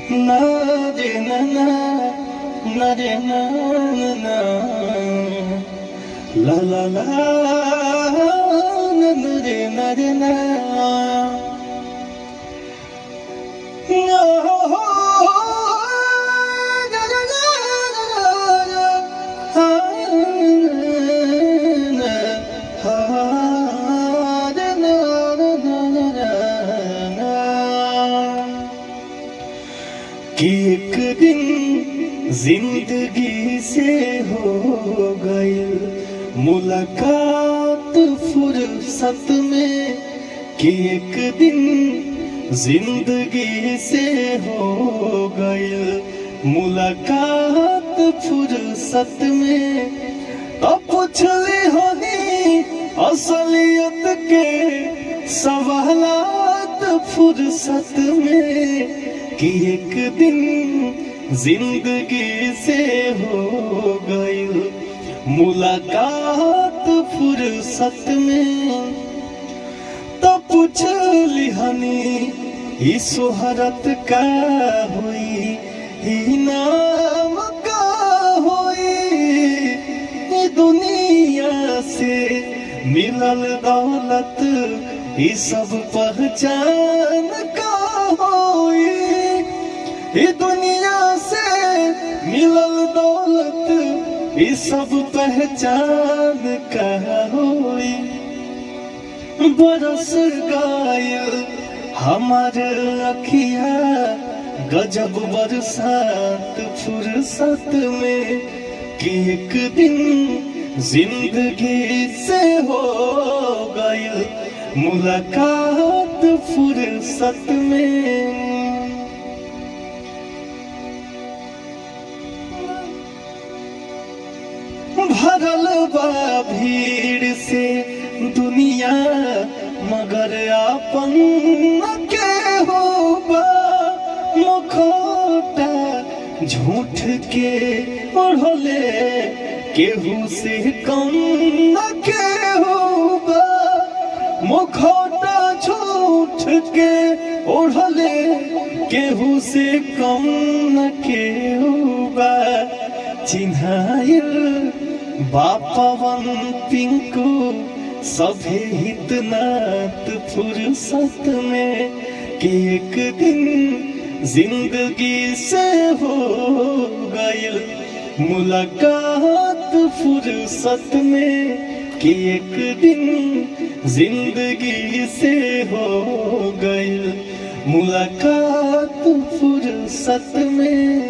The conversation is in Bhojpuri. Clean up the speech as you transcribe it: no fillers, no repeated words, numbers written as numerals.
na re na na na re na na la la la na re na re na कि एक दिन जिंदगी से हो गई मुलाकात फुर्सत में कि एक दिन जिंदगी से हो गई मुलाकात फुर्सत में तो पूछ ली होनी असलियत के सवालात फुर्सत में कि एक दिन जिंदगी से हो गई मुलाकात फुर्सत में तो पूछ लिहानी इस शोहरत का हुई ही नाम का हुई दुनिया से मिलल दौलत ये सब पहचान का हुई दुनिया से मिलल दौलत ये सब पहचान का हुई बरस गायल हमारे अखिया गजब बरसात फुर्सत में कि एक दिन जिंदगी से हो गई मुलाकात फुर्सत में भरल बा भीड़ से दुनिया मगर आपन के होबा मुखौटा झूठ के ओढ़ले केहू से कम के होबा मुखौटा झूठ के ओढ़ले केहू से कम के होबा चिन्हाइल बापवन पिंकू सभे हितनात फुर्सत में कि एक दिन जिंदगी से हो गई मुलाकात फुर्सत में कि एक दिन जिंदगी से हो गई मुलाकात फुर्सत में।